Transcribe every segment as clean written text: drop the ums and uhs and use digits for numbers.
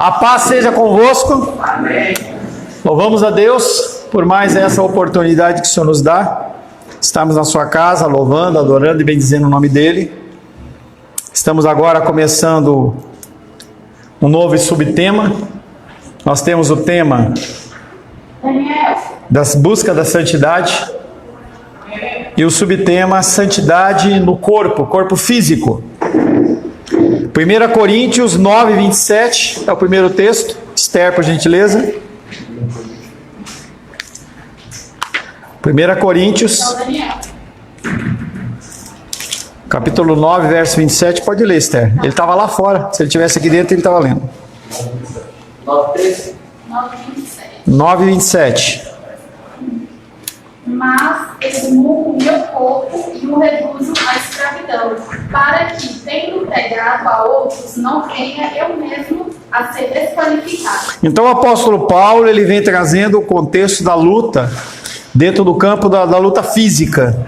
A paz seja convosco. Amém. Louvamos a Deus por mais essa oportunidade que o Senhor nos dá. Estamos na sua casa, louvando, adorando e bendizendo o nome dEle. Estamos agora começando um novo subtema. Nós temos o tema das busca da santidade e o subtema santidade no corpo físico. 1 Coríntios 9, 27 é o primeiro texto. Esther, por gentileza. 1 Coríntios, capítulo 9, verso 27. Pode ler, Esther. Ele estava lá fora. Se ele estivesse aqui dentro, ele estava lendo. 9, 27. Mas esmurro o meu corpo e o reduzo à escravidão, para que, tendo pregado a outros, não venha eu mesmo a ser desqualificado. Então o apóstolo Paulo, ele vem trazendo o contexto da luta, dentro do campo da luta física,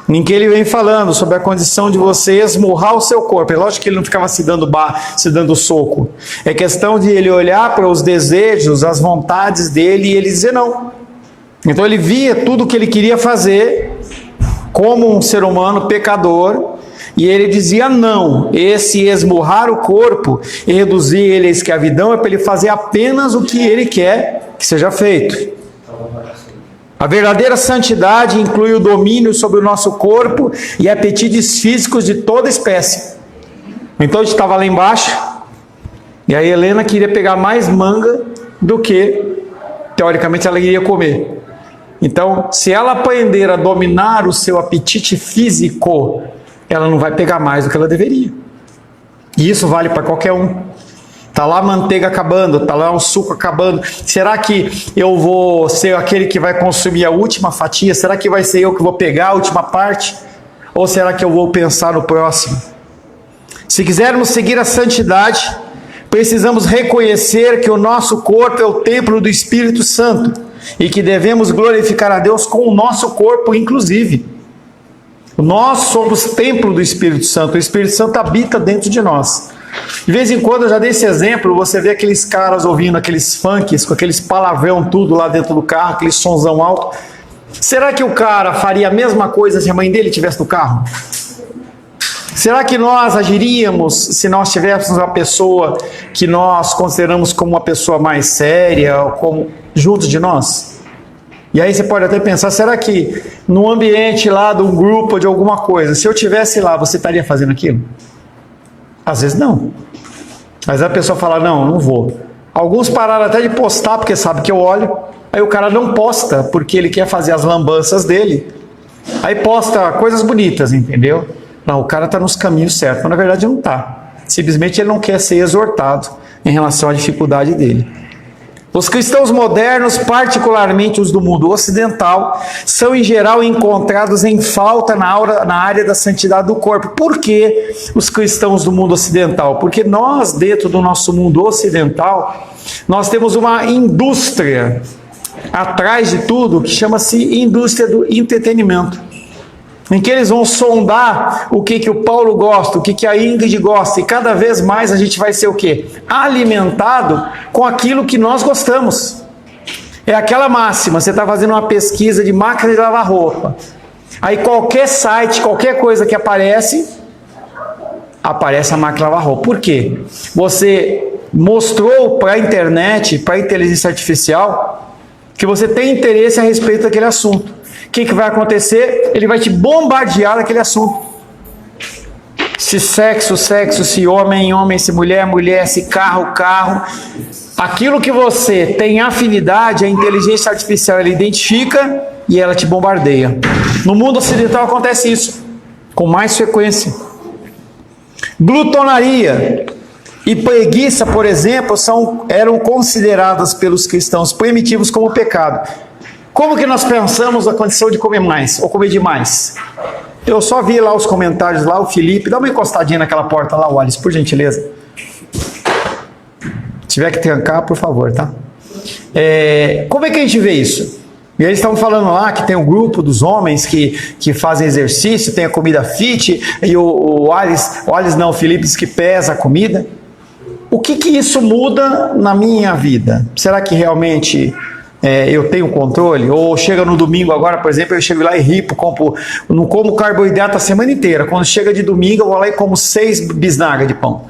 em que ele vem falando sobre a condição de você esmurrar o seu corpo. É lógico que ele não ficava se dando soco. É questão de ele olhar para os desejos, as vontades dele e ele dizer não. Então ele via tudo o que ele queria fazer como um ser humano pecador e ele dizia não. Esse esmurrar o corpo e reduzir ele à escravidão é para ele fazer apenas o que ele quer que seja feito. A verdadeira santidade inclui o domínio sobre o nosso corpo e apetites físicos de toda espécie. Então a gente estava lá embaixo e a Helena queria pegar mais manga do que teoricamente ela iria comer. Então, se ela aprender a dominar o seu apetite físico, ela não vai pegar mais do que ela deveria. E isso vale para qualquer um. Está lá a manteiga acabando, está lá o suco acabando. Será que eu vou ser aquele que vai consumir a última fatia? Será que vai ser eu que vou pegar a última parte? Ou será que eu vou pensar no próximo? Se quisermos seguir a santidade, precisamos reconhecer que o nosso corpo é o templo do Espírito Santo e que devemos glorificar a Deus com o nosso corpo, inclusive. Nós somos templo do Espírito Santo. O Espírito Santo habita dentro de nós. De vez em quando, eu já dei esse exemplo, você vê aqueles caras ouvindo aqueles funks, com aqueles palavrão tudo lá dentro do carro, aquele sonzão alto. Será que o cara faria a mesma coisa se a mãe dele estivesse no carro? Será que nós agiríamos se nós tivéssemos uma pessoa que nós consideramos como uma pessoa mais séria, ou como junto de nós? E aí você pode até pensar, será que no ambiente lá de um grupo ou de alguma coisa, se eu estivesse lá, você estaria fazendo aquilo? Às vezes não. Mas a pessoa fala, não vou. Alguns pararam até de postar, porque sabe que eu olho. Aí o cara não posta, porque ele quer fazer as lambanças dele. Aí posta coisas bonitas, entendeu? Não, o cara está nos caminhos certos, mas na verdade não está. Simplesmente ele não quer ser exortado em relação à dificuldade dele. Os cristãos modernos, particularmente os do mundo ocidental, são em geral encontrados em falta na área da santidade do corpo. Por que os cristãos do mundo ocidental? Porque nós, dentro do nosso mundo ocidental, nós temos uma indústria atrás de tudo que chama-se indústria do entretenimento, em que eles vão sondar o que o Paulo gosta, o que a Ingrid gosta, e cada vez mais a gente vai ser o quê? Alimentado com aquilo que nós gostamos. É aquela máxima, você está fazendo uma pesquisa de máquina de lavar roupa, aí qualquer site, qualquer coisa que aparece a máquina de lavar roupa. Por quê? Você mostrou para a internet, para a inteligência artificial, que você tem interesse a respeito daquele assunto. O que vai acontecer? Ele vai te bombardear daquele assunto. Se sexo, se homem, se mulher, se carro. Aquilo que você tem afinidade, a inteligência artificial ela identifica e ela te bombardeia. No mundo ocidental acontece isso com mais frequência. Glutonaria e preguiça, por exemplo, eram consideradas pelos cristãos primitivos como pecado. Como que nós pensamos a condição de comer mais ou comer demais? Eu só vi lá os comentários lá, o Felipe, dá uma encostadinha naquela porta lá, o Alice, por gentileza. Se tiver que trancar, por favor, tá? Como é que a gente vê isso? E eles estavam falando lá que tem um grupo dos homens que fazem exercício, tem a comida fit, e o Felipe diz que pesa a comida. o que isso muda na minha vida? Será que realmente eu tenho controle? Ou chega no domingo agora, por exemplo, eu chego lá e ripo, não como carboidrato a semana inteira. Quando chega de domingo, eu vou lá e como 6 bisnagas de pão.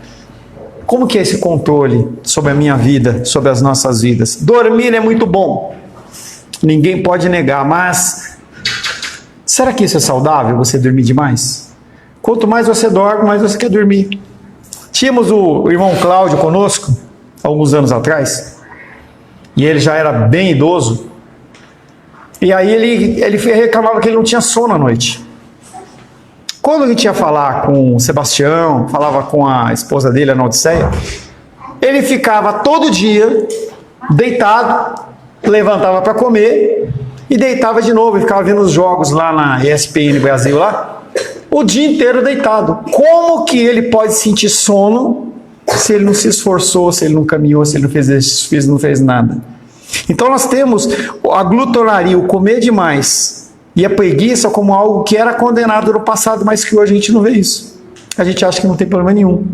Como que é esse controle sobre a minha vida, sobre as nossas vidas? Dormir é muito bom. Ninguém pode negar, mas será que isso é saudável, você dormir demais? Quanto mais você dorme, mais você quer dormir. Tínhamos o irmão Cláudio conosco, alguns anos atrás, e ele já era bem idoso, e aí ele reclamava que ele não tinha sono à noite. Quando a gente ia falar com o Sebastião, falava com a esposa dele, a Naudiceia, ele ficava todo dia deitado, levantava para comer e deitava de novo, e ficava vendo os jogos lá na ESPN Brasil, lá, o dia inteiro deitado. Como que ele pode sentir sono se ele não se esforçou, se ele não caminhou, se ele não fez exercício, não fez nada? Então nós temos a glutonaria, o comer demais, e a preguiça como algo que era condenado no passado, mas que hoje a gente não vê isso. A gente acha que não tem problema nenhum.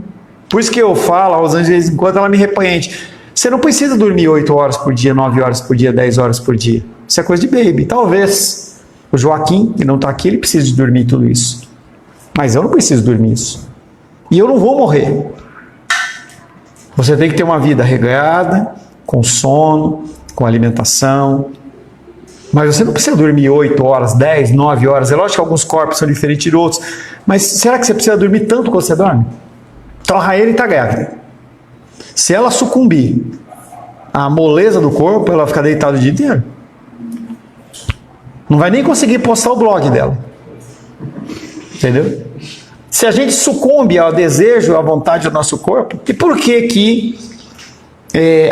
Por isso que eu falo, aos anos de vez em quando ela me repreende. Você não precisa dormir 8 horas por dia, 9 horas por dia, 10 horas por dia. Isso é coisa de baby. Talvez o Joaquim, que não está aqui, ele precise de dormir tudo isso. Mas eu não preciso dormir isso. E eu não vou morrer. Você tem que ter uma vida regrada, com sono, com alimentação. Mas você não precisa dormir 8 horas, 10, 9 horas. É lógico que alguns corpos são diferentes de outros. Mas será que você precisa dormir tanto quando você dorme? Então a Raeli está grávida. Se ela sucumbir à moleza do corpo, ela vai ficar deitada o dia inteiro. Não vai nem conseguir postar o blog dela. Entendeu? Se a gente sucumbe ao desejo, à vontade do nosso corpo, e por que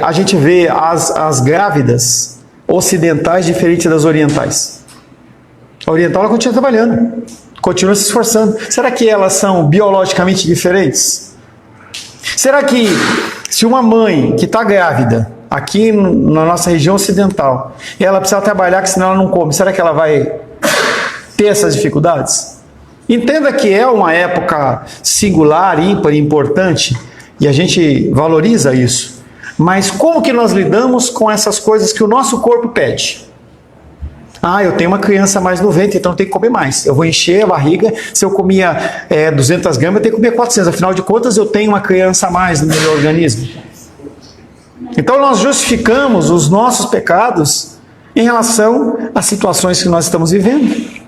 a gente vê as grávidas ocidentais diferentes das orientais? A oriental ela continua trabalhando, continua se esforçando. Será que elas são biologicamente diferentes? Será que se uma mãe que está grávida, aqui na nossa região ocidental, ela precisa trabalhar, que senão ela não come, será que ela vai ter essas dificuldades? Entenda que é uma época singular, ímpar e importante, e a gente valoriza isso. Mas como que nós lidamos com essas coisas que o nosso corpo pede? Ah, eu tenho uma criança a mais no ventre, então eu tenho que comer mais. Eu vou encher a barriga, se eu comia 200 gramas, eu tenho que comer 400. Afinal de contas, eu tenho uma criança a mais no meu organismo. Então nós justificamos os nossos pecados em relação às situações que nós estamos vivendo.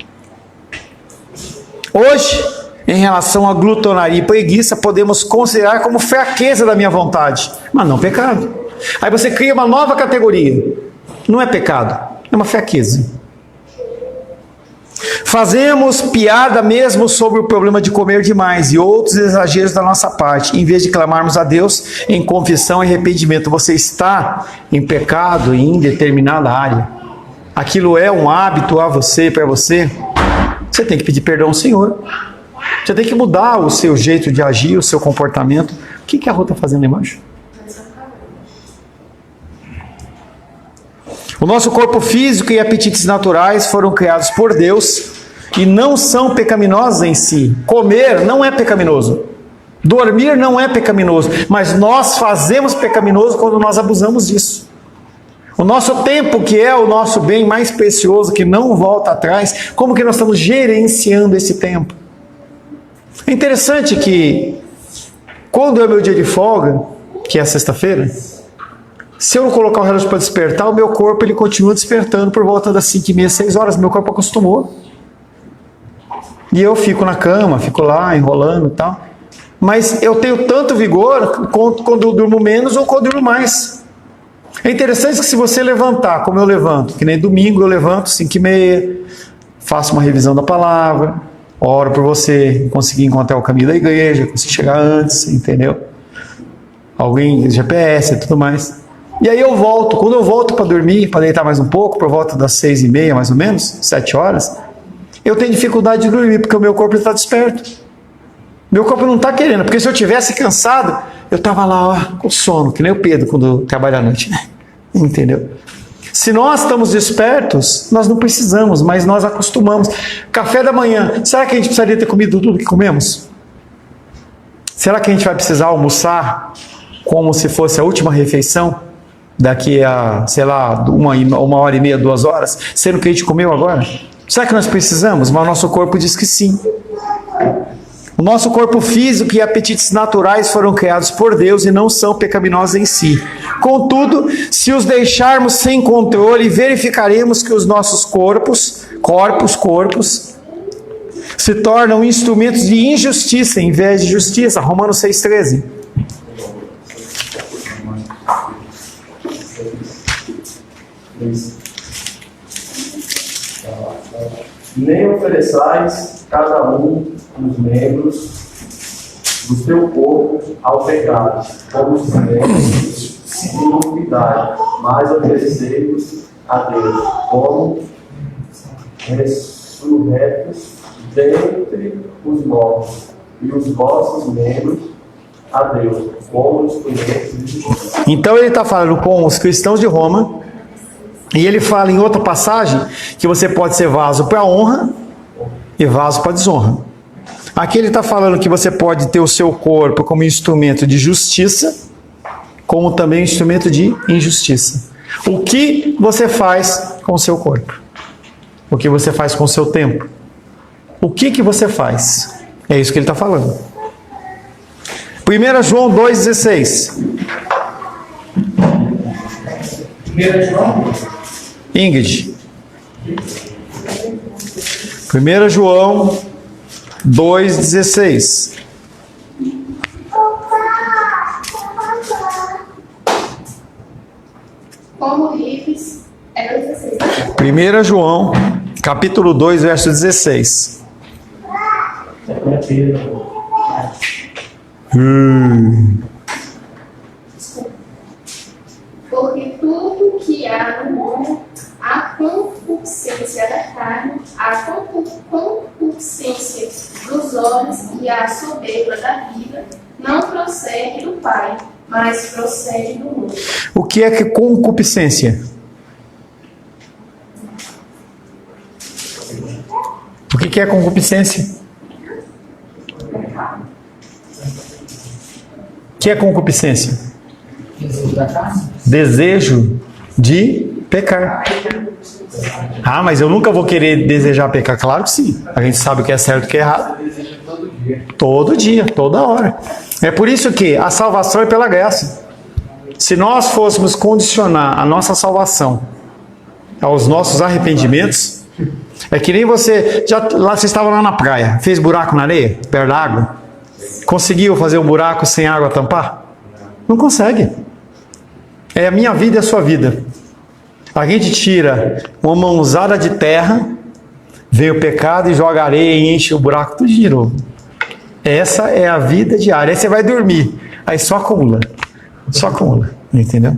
Hoje, em relação à glutonaria e preguiça, podemos considerar como fraqueza da minha vontade, mas não pecado. Aí você cria uma nova categoria. Não é pecado, é uma fraqueza. Fazemos piada mesmo sobre o problema de comer demais e outros exageros da nossa parte, em vez de clamarmos a Deus em confissão e arrependimento. Você está em pecado em determinada área. Aquilo é um hábito a você, para você. Você tem que pedir perdão ao Senhor. Você tem que mudar o seu jeito de agir, o seu comportamento. O que a Rô está fazendo lá embaixo? O nosso corpo físico e apetites naturais foram criados por Deus e não são pecaminosos em si. Comer não é pecaminoso. Dormir não é pecaminoso. Mas nós fazemos pecaminoso quando nós abusamos disso. O nosso tempo, que é o nosso bem mais precioso, que não volta atrás, como que nós estamos gerenciando esse tempo? É interessante que, quando é meu dia de folga, que é a sexta-feira, se eu não colocar o relógio para despertar, o meu corpo ele continua despertando por volta das 5h30, 6 horas. Meu corpo acostumou. E eu fico na cama, fico lá enrolando e tal. Mas eu tenho tanto vigor quando eu durmo menos ou quando eu durmo mais. É interessante que se você levantar, como eu levanto, que nem domingo eu levanto 5h30, faço uma revisão da palavra, oro por você conseguir encontrar o caminho da igreja, conseguir chegar antes, entendeu? Alguém, GPS e tudo mais. E aí eu volto. Quando eu volto para dormir, para deitar mais um pouco, por volta das 6h30 mais ou menos, 7 horas, eu tenho dificuldade de dormir, porque o meu corpo está desperto. Meu corpo não está querendo, porque se eu tivesse cansado, eu estava lá ó, com sono, que nem o Pedro quando trabalha à noite. Entendeu? Se nós estamos despertos, nós não precisamos, mas nós acostumamos. Café da manhã, será que a gente precisaria ter comido tudo que comemos? Será que a gente vai precisar almoçar como se fosse a última refeição, daqui a, sei lá, uma hora e meia, 2 horas, sendo que a gente comeu agora? Será que nós precisamos? Mas o nosso corpo diz que sim. O nosso corpo físico e apetites naturais foram criados por Deus e não são pecaminosos em si. Contudo, se os deixarmos sem controle, verificaremos que os nossos corpos se tornam instrumentos de injustiça em vez de justiça. Romanos 6,13. Nem ofereçais cada um dos membros do seu corpo ao pecado, como os membros segundo iniquidade, mas oferecei-vos a Deus, como ressurretos dentre os mortos, e os vossos membros a Deus, como instrumentos de justiça. Então ele está falando com os cristãos de Roma, e ele fala em outra passagem que você pode ser vaso para honra e vaso para desonra. Aqui ele está falando que você pode ter o seu corpo como instrumento de justiça, como também instrumento de injustiça. O que você faz com o seu corpo? O que você faz com o seu tempo? O que você faz? É isso que ele está falando. 1 João 2,16. 1 João? Ingrid. 1 João 2,16. Como livres, é 16. 1 João, capítulo 2, verso 16. Porque tudo que há no mundo, a concupiscência da carne, a concupiscência dos olhos e a soberba da vida, não procede do Pai, mas procede do mundo. O que é concupiscência? O que é concupiscência? O que é concupiscência? Desejo de pecar. Ah, mas eu nunca vou querer desejar pecar. Claro que sim. A gente sabe o que é certo e o que é errado. Todo dia, toda hora. É por isso que a salvação é pela graça. Se nós fôssemos condicionar a nossa salvação aos nossos arrependimentos, é que nem você, lá você estava lá na praia, fez buraco na areia, perto da água, conseguiu fazer um buraco sem água tampar? Não consegue. É a minha vida e a sua vida. A gente tira uma mãozada de terra, vem o pecado e joga areia e enche o buraco tudo de novo. Essa é a vida diária. Aí você vai dormir, aí só acumula, entendeu?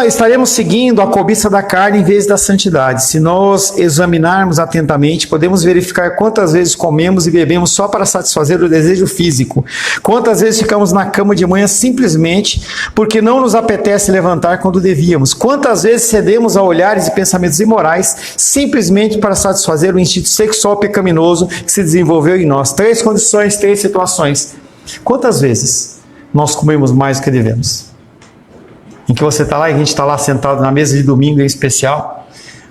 Estaremos seguindo a cobiça da carne em vez da santidade. Se nós examinarmos atentamente, podemos verificar quantas vezes comemos e bebemos só para satisfazer o desejo físico. Quantas vezes ficamos na cama de manhã simplesmente porque não nos apetece levantar quando devíamos. Quantas vezes cedemos a olhares e pensamentos imorais simplesmente para satisfazer o instinto sexual pecaminoso que se desenvolveu em nós. 3 condições, 3 situações. Quantas vezes nós comemos mais do que devemos? Em que você está lá e a gente está lá sentado na mesa de domingo em especial,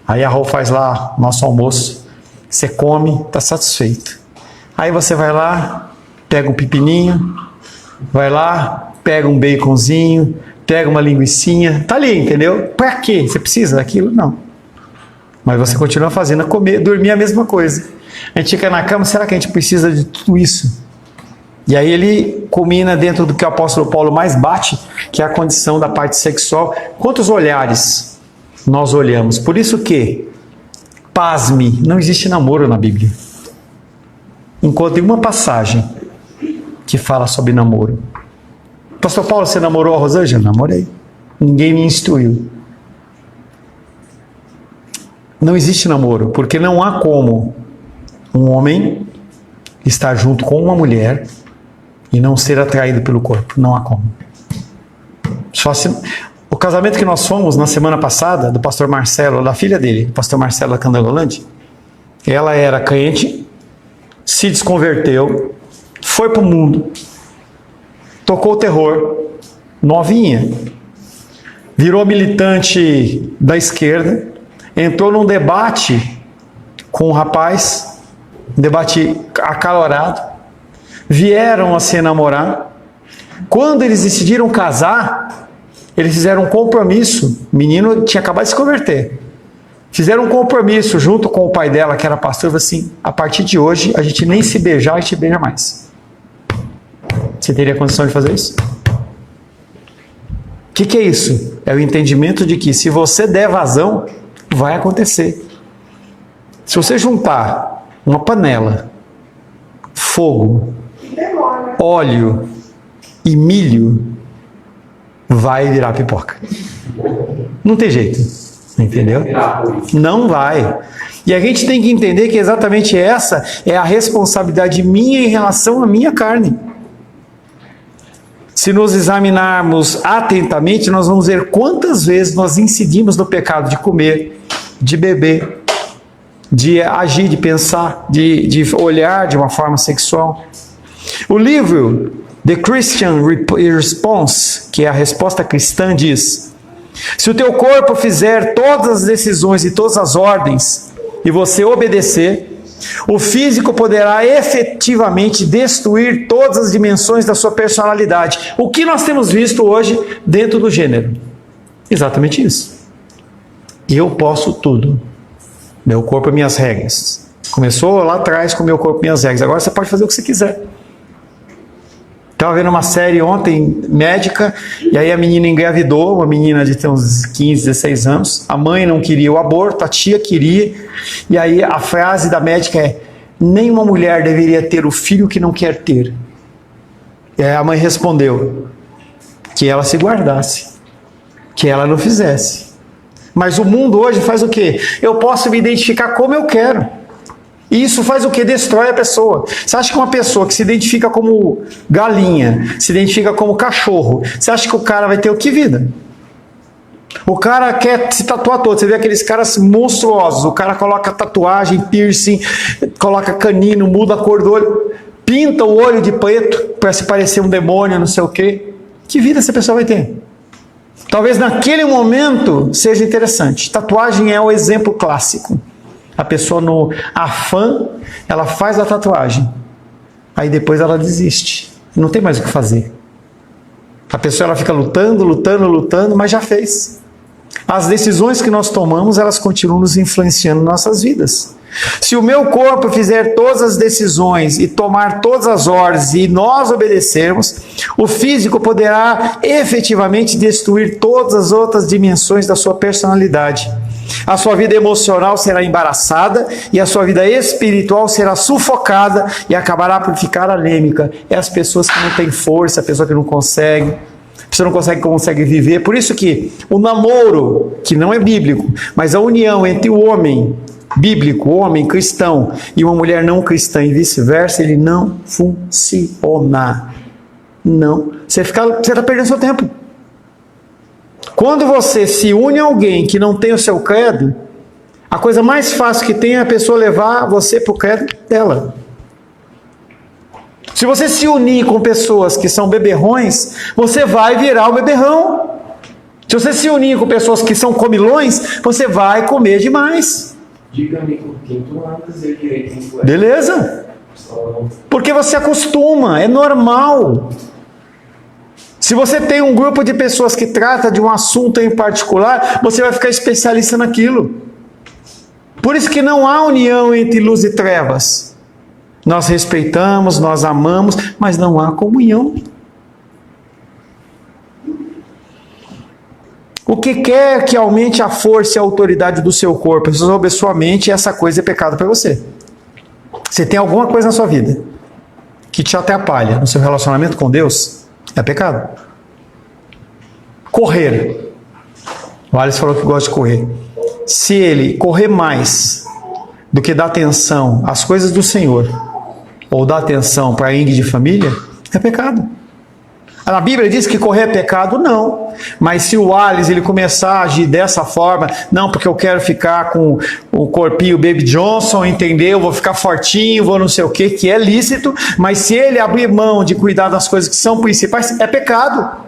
aí a Rô faz lá nosso almoço, você come, está satisfeito. Aí você vai lá, pega um pepininho, vai lá, pega um baconzinho, pega uma linguicinha, tá ali, entendeu? Para quê? Você precisa daquilo? Não. Mas você continua fazendo, comer, dormir a mesma coisa. A gente fica na cama, será que a gente precisa de tudo isso? E aí ele culmina dentro do que o apóstolo Paulo mais bate, que é a condição da parte sexual. Quantos olhares nós olhamos? Por isso que, pasme, não existe namoro na Bíblia. Encontre uma passagem que fala sobre namoro. Pastor Paulo, você namorou a Rosângela? Namorei. Ninguém me instruiu. Não existe namoro, porque não há como um homem estar junto com uma mulher e não ser atraído pelo corpo. Não há como. Só se... O casamento que nós fomos na semana passada, do pastor Marcelo, da filha dele, do pastor Marcelo da Candangolândia, ela era crente, se desconverteu, foi para o mundo, tocou o terror, novinha, virou militante da esquerda, entrou num debate com um rapaz, um debate acalorado, vieram a se namorar. Quando eles decidiram casar, eles fizeram um compromisso, o menino tinha acabado de se converter, fizeram um compromisso junto com o pai dela, que era pastor, falou assim: a partir de hoje, a gente nem se beijar, a gente beija mais. Você teria condição de fazer isso? O que é isso? É o entendimento de que se você der vazão, vai acontecer. Se você juntar uma panela, fogo, óleo e milho, vai virar pipoca. Não tem jeito, entendeu? Não vai. E a gente tem que entender que exatamente essa é a responsabilidade minha em relação à minha carne. Se nos examinarmos atentamente, nós vamos ver quantas vezes nós incidimos no pecado de comer, de beber, de agir, de pensar, de olhar de uma forma sexual. O livro The Christian Response, que é a resposta cristã, diz: se o teu corpo fizer todas as decisões e todas as ordens e você obedecer, o físico poderá efetivamente destruir todas as dimensões da sua personalidade. O que nós temos visto hoje dentro do gênero? Exatamente isso. Eu posso tudo. Meu corpo e minhas regras. Começou lá atrás com meu corpo e minhas regras. Agora você pode fazer o que você quiser. Estava vendo uma série ontem, médica, e aí a menina engravidou, uma menina de ter uns 15, 16 anos. A mãe não queria o aborto, a tia queria. E aí a frase da médica é: nenhuma mulher deveria ter o filho que não quer ter. E aí a mãe respondeu que ela se guardasse, que ela não fizesse. Mas o mundo hoje faz o quê? Eu posso me identificar como eu quero. E isso faz o quê? Destrói a pessoa. Você acha que uma pessoa que se identifica como galinha, se identifica como cachorro, você acha que o cara vai ter o que vida? O cara quer se tatuar todo. Você vê aqueles caras monstruosos. O cara coloca tatuagem, piercing, coloca canino, muda a cor do olho, pinta o olho de preto para se parecer um demônio, não sei o quê. Que vida essa pessoa vai ter? Talvez naquele momento seja interessante. Tatuagem é o exemplo clássico. A pessoa no afã, ela faz a tatuagem. Aí depois ela desiste. Não tem mais o que fazer. A pessoa ela fica lutando, mas já fez. As decisões que nós tomamos, elas continuam nos influenciando em nossas vidas. Se o meu corpo fizer todas as decisões e tomar todas as ordens e nós obedecermos, o físico poderá efetivamente destruir todas as outras dimensões da sua personalidade. A sua vida emocional será embaraçada e a sua vida espiritual será sufocada e acabará por ficar anêmica. É as pessoas que não têm força, a pessoa que não consegue, a pessoa não consegue viver. Por isso que o namoro, que não é bíblico, mas a união entre o homem bíblico, o homem cristão, e uma mulher não cristã e vice-versa, ele não funciona. Não. Você está perdendo seu tempo. Quando você se une a alguém que não tem o seu credo, a coisa mais fácil que tem é a pessoa levar você para o credo dela. Se você se unir com pessoas que são beberrões, você vai virar o beberrão. Se você se unir com pessoas que são comilões, você vai comer demais. Diga-me com quem tu andas e eu direi quem tu és. Beleza? Porque você acostuma, é normal. Se você tem um grupo de pessoas que trata de um assunto em particular, você vai ficar especialista naquilo. Por isso que não há união entre luz e trevas. Nós respeitamos, nós amamos, mas não há comunhão. O que quer que aumente a força e a autoridade do seu corpo sobre a sua mente, essa coisa é pecado para você. Você tem alguma coisa na sua vida que te atrapalha no seu relacionamento com Deus, é pecado. Correr. O Alice falou que gosta de correr. Se ele correr mais do que dar atenção às coisas do Senhor, ou dar atenção para a índole de família, é pecado. A Bíblia diz que correr é pecado? Não. Mas se o Alice ele começar a agir dessa forma, não, porque eu quero ficar com o corpinho Baby Johnson, entendeu? Vou ficar fortinho, vou não sei o que é lícito, mas se ele abrir mão de cuidar das coisas que são principais, é pecado.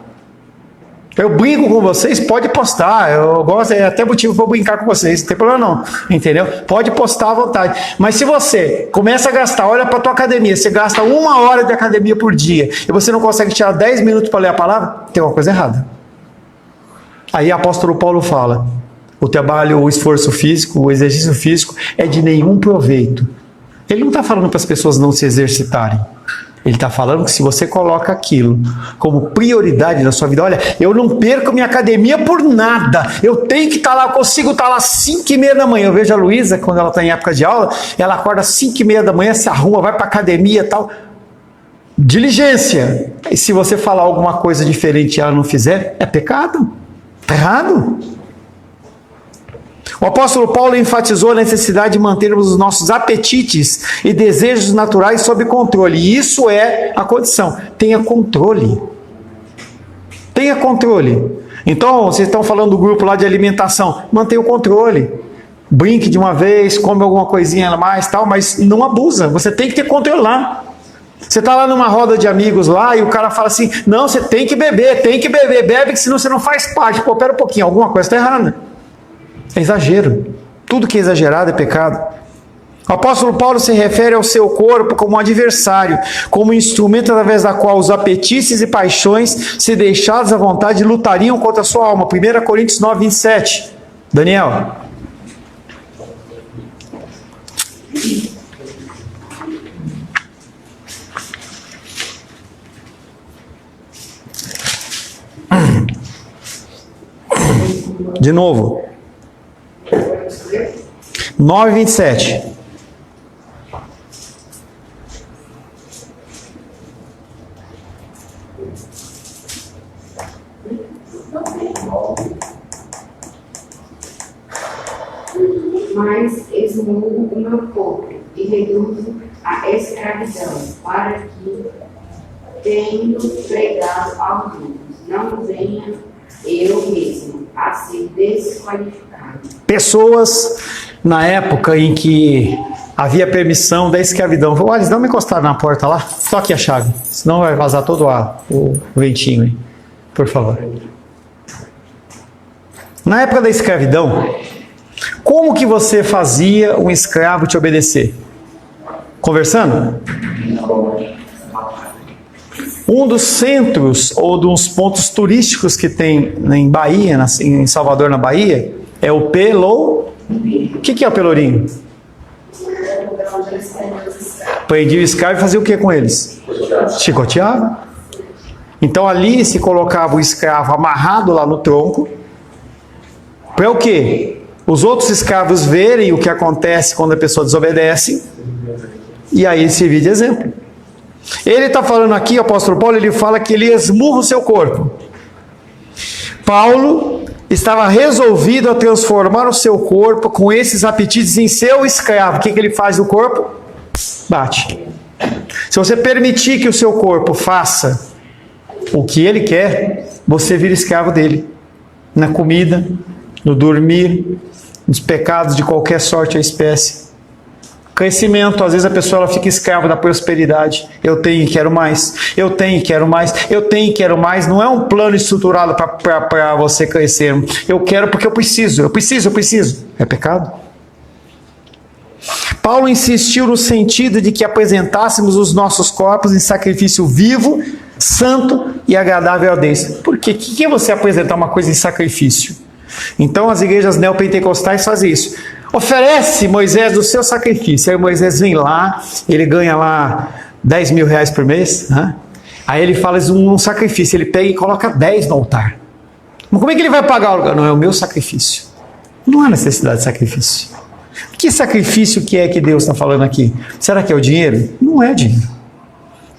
Eu brinco com vocês, pode postar, eu gosto, é até motivo para brincar com vocês, não tem problema não, entendeu? Pode postar à vontade, mas se você começa a gastar, olha para a tua academia, você gasta 1 hora de academia por dia, e você não consegue tirar 10 minutos para ler a palavra, tem uma coisa errada. Aí o apóstolo Paulo fala, o trabalho, o esforço físico, o exercício físico é de nenhum proveito. Ele não está falando para as pessoas não se exercitarem. Ele está falando que se você coloca aquilo como prioridade na sua vida, olha, eu não perco minha academia por nada, eu tenho que estar lá, eu consigo estar lá às 5h30 da manhã. Eu vejo a Luísa, quando ela está em época de aula, ela acorda às 5h30 da manhã, se arruma, vai para a academia e tal. Diligência. E se você falar alguma coisa diferente e ela não fizer, é pecado. Está errado. O apóstolo Paulo enfatizou a necessidade de mantermos os nossos apetites e desejos naturais sob controle. E isso é a condição. Tenha controle. Tenha controle. Então, vocês estão falando do grupo lá de alimentação. Mantenha o controle. Brinque de uma vez, come alguma coisinha a mais, tal, mas não abusa. Você tem que ter controle lá. Você está lá numa roda de amigos lá e o cara fala assim, não, você tem que beber, bebe, que senão você não faz parte. Pô, pera um pouquinho, alguma coisa está errada. É exagero. Tudo que é exagerado é pecado. O apóstolo Paulo se refere ao seu corpo como um adversário, como um instrumento através da qual os apetites e paixões, se deixados à vontade, lutariam contra a sua alma. 1 Coríntios 9, 27. Daniel. De novo. 9:27. Mas esmurro o meu corpo e reduzo a escravidão, para que, tendo pregado aos outros, não venha eu mesmo a ser desqualificado. Pessoas na época em que havia permissão da escravidão. Olha, dá uma encostada na porta lá, toque a chave, senão vai vazar todo o ventinho aí, por favor. Na época da escravidão, como que você fazia um escravo te obedecer? Conversando? Um dos centros ou dos pontos turísticos que tem em Bahia, em Salvador, na Bahia, é o Pelourinho. O que é o Pelourinho? Prendia o escravo e fazia o que com eles? Chicoteava. Então ali se colocava o escravo amarrado lá no tronco. Para o quê? Os outros escravos verem o que acontece quando a pessoa desobedece. E aí ele servia de exemplo. Ele está falando aqui, o apóstolo Paulo, ele fala que ele esmurra o seu corpo. Paulo estava resolvido a transformar o seu corpo com esses apetites em seu escravo. O que ele faz no corpo? Bate. Se você permitir que o seu corpo faça o que ele quer, você vira escravo dele. Na comida, no dormir, nos pecados de qualquer sorte ou espécie. Crescimento, às vezes a pessoa ela fica escrava da prosperidade. Eu tenho e quero mais. Eu tenho e quero mais. Eu tenho e quero mais. Não é um plano estruturado para você crescer. Eu quero porque eu preciso. Eu preciso. É pecado? Paulo insistiu no sentido de que apresentássemos os nossos corpos em sacrifício vivo, santo e agradável a Deus. Por quê? O que é você apresentar uma coisa em sacrifício? Então as igrejas neopentecostais fazem isso. Oferece Moisés o seu sacrifício. Aí Moisés vem lá, ele ganha lá 10 mil reais por mês. Né? Aí ele fala um sacrifício, ele pega e coloca 10 no altar. Mas como é que ele vai pagar o lugar? Não, é o meu sacrifício. Não há necessidade de sacrifício. Que sacrifício que é que Deus está falando aqui? Será que é o dinheiro? Não é dinheiro.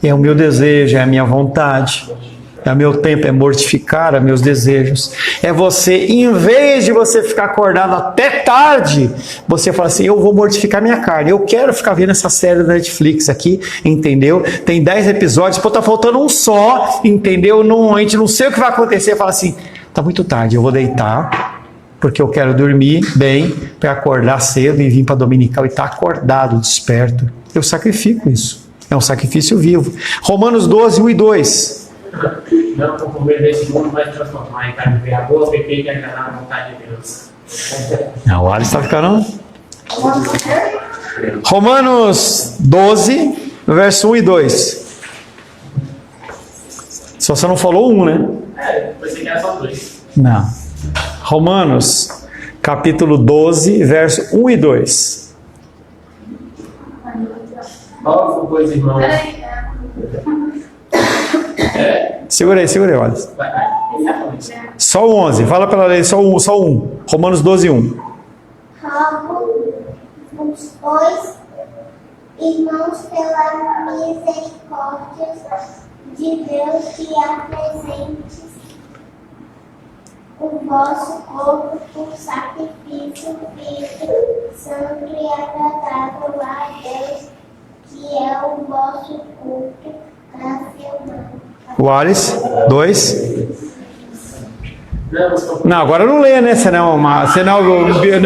É o meu desejo, é a minha vontade. É meu tempo, é mortificar a meus desejos. É você, em vez de você ficar acordado até tarde, você fala assim, eu vou mortificar minha carne. Eu quero ficar vendo essa série da Netflix aqui, entendeu? Tem 10 episódios, pô, tá faltando um só, entendeu? Não, a gente não sei o que vai acontecer. Fala assim, tá muito tarde, eu vou deitar, porque eu quero dormir bem, para acordar cedo e vir para a Dominical e estar acordado, desperto. Eu sacrifico isso. É um sacrifício vivo. Romanos 12, 1 e 2. Não conforme desse mundo, mas transformar em carne de boa, perfeita e agradável à vontade de Deus. Não, o Alisson está ficando. Romanos 12, verso 1 e 2. Só você não falou 1, né? Pensei que era só 2. Não. Romanos, capítulo 12, verso 1 e 2. Ó, pois, irmãos. Peraí, Segura aí, Alisson. Só o 11, fala pela lei, só um. Romanos 12, 1. Rogo-vos, pois, irmãos, pela misericórdia de Deus, que apresentes o vosso corpo por sacrifício vivo, santo e agradável a Deus, que é o vosso culto racional. O Alisson, 2. Não, agora não lê, né? Você não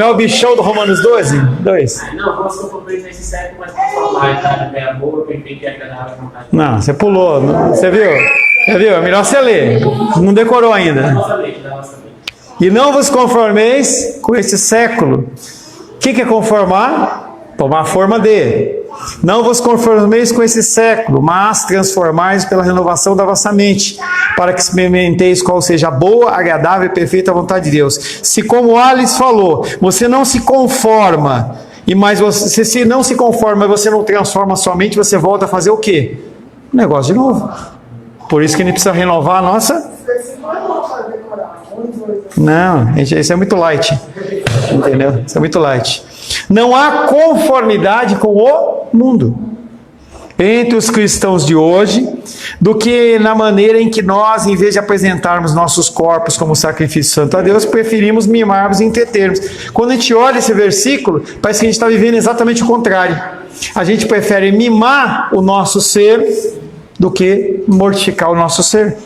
é o bichão do Romanos 12? 2. Não, vamos conforme nesse século, mas transformar em carne de boa, perfeita e agradável à vontade de Deus. Não, você pulou. Você viu? É melhor você ler. Não decorou ainda. Nossa lei. E não vos conformeis com este século. O que é conformar? Tomar a forma de. Não vos conformeis com esse século, mas transformais pela renovação da vossa mente, para que experimenteis qual seja a boa, agradável e perfeita vontade de Deus. Se, como Alice falou, você não se conforma, mas você se não se conforma e você não transforma a sua mente, você volta a fazer o quê? Um negócio de novo. Por isso que a gente precisa renovar a nossa... Não, isso é muito light. Entendeu? Isso é muito light. Não há conformidade com o mundo entre os cristãos de hoje, do que na maneira em que nós, em vez de apresentarmos nossos corpos como sacrifício santo a Deus, preferimos mimarmos e entretermos. Quando a gente olha esse versículo, parece que a gente está vivendo exatamente o contrário. A gente prefere mimar o nosso ser do que mortificar o nosso ser.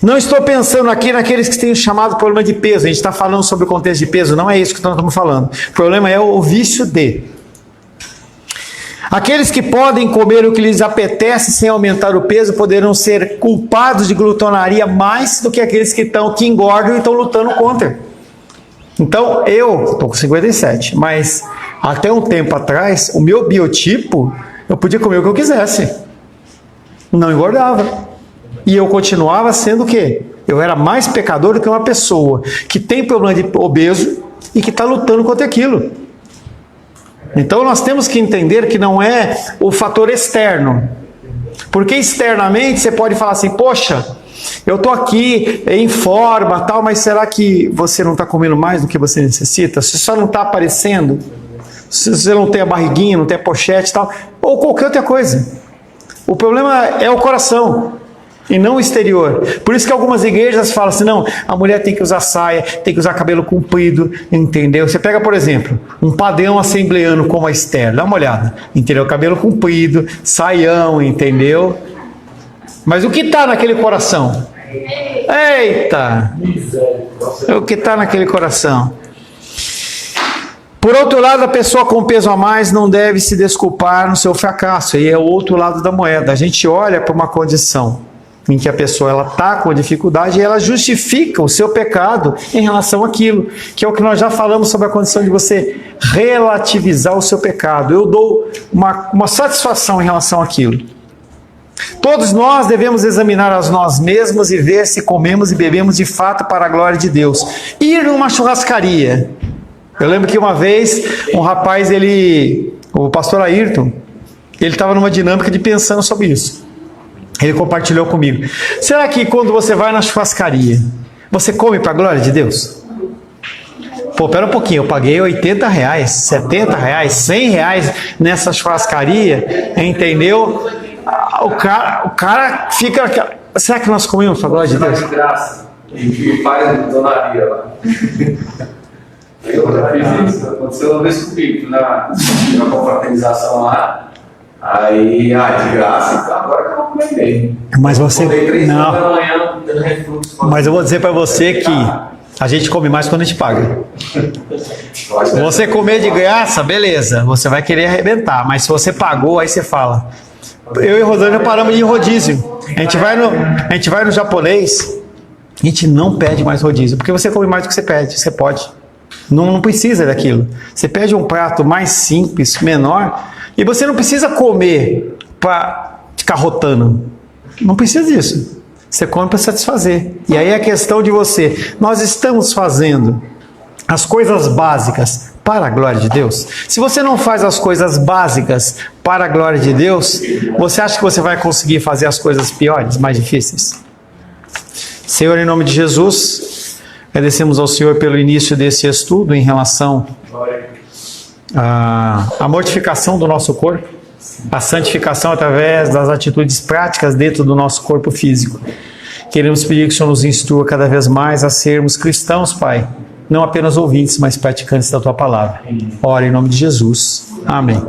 Não estou pensando aqui naqueles que têm o chamado problema de peso. A gente está falando sobre o contexto de peso, não é isso que nós estamos falando. O problema é o vício de. Aqueles que podem comer o que lhes apetece sem aumentar o peso poderão ser culpados de glutonaria mais do que aqueles que engordam e estão lutando contra. Então, eu estou com 57, mas até um tempo atrás, o meu biotipo, eu podia comer o que eu quisesse. Não engordava. E eu continuava sendo o quê? Eu era mais pecador do que uma pessoa que tem problema de obeso e que está lutando contra aquilo. Então nós temos que entender que não é o fator externo. Porque externamente você pode falar assim, poxa, eu estou aqui em forma, tal, mas será que você não está comendo mais do que você necessita? Você só não está aparecendo? Se você não tem a barriguinha, não tem a pochete e tal, ou qualquer outra coisa. O problema é o coração e não o exterior. Por isso que algumas igrejas falam assim, não, a mulher tem que usar saia, tem que usar cabelo comprido, entendeu? Você pega, por exemplo, um padrão assembleano como a Esther, dá uma olhada, entendeu? Cabelo comprido, saião, entendeu? Mas o que está naquele coração? Eita! O que está naquele coração? Por outro lado, a pessoa com peso a mais não deve se desculpar no seu fracasso. E é o outro lado da moeda. A gente olha para uma condição em que a pessoa está com dificuldade e ela justifica o seu pecado em relação àquilo, que é o que nós já falamos sobre a condição de você relativizar o seu pecado. Eu dou uma satisfação em relação àquilo. Todos nós devemos examinar a nós mesmos e ver se comemos e bebemos de fato para a glória de Deus. Ir numa churrascaria. Eu lembro que uma vez um rapaz, o pastor Ayrton, ele estava numa dinâmica de pensando sobre isso. Ele compartilhou comigo. Será que quando você vai na churrascaria, você come para a glória de Deus? Pô, pera um pouquinho, eu paguei R$80, R$70, R$100 nessa churrascaria, entendeu? O cara fica... Será que nós comemos para a glória de Você vai Deus? de graça. E faz donaria lá. Eu já fiz isso. Aconteceu uma vez comigo, na confraternização lá. Aí, de graça, então agora que eu vou comer bem. Mas você. Acordei 3 horas Não. da manhã, dando refluxo. Mas eu vou dizer para você que a gente come mais quando a gente paga. Você comer de graça, beleza, você vai querer arrebentar, mas se você pagou, aí você fala. Eu e Rosângela paramos de ir em rodízio. A gente vai no japonês, a gente não pede mais rodízio, porque você come mais do que você pede, você pode. Não precisa daquilo. Você pede um prato mais simples, menor, e você não precisa comer para ficar rotando. Não precisa disso. Você come para satisfazer. E aí é a questão de você. Nós estamos fazendo as coisas básicas para a glória de Deus. Se você não faz as coisas básicas para a glória de Deus, você acha que você vai conseguir fazer as coisas piores, mais difíceis? Senhor, em nome de Jesus, agradecemos ao Senhor pelo início desse estudo em relação à mortificação do nosso corpo, a santificação através das atitudes práticas dentro do nosso corpo físico. Queremos pedir que o Senhor nos instrua cada vez mais a sermos cristãos, Pai, não apenas ouvintes, mas praticantes da Tua Palavra. Ora em nome de Jesus. Amém.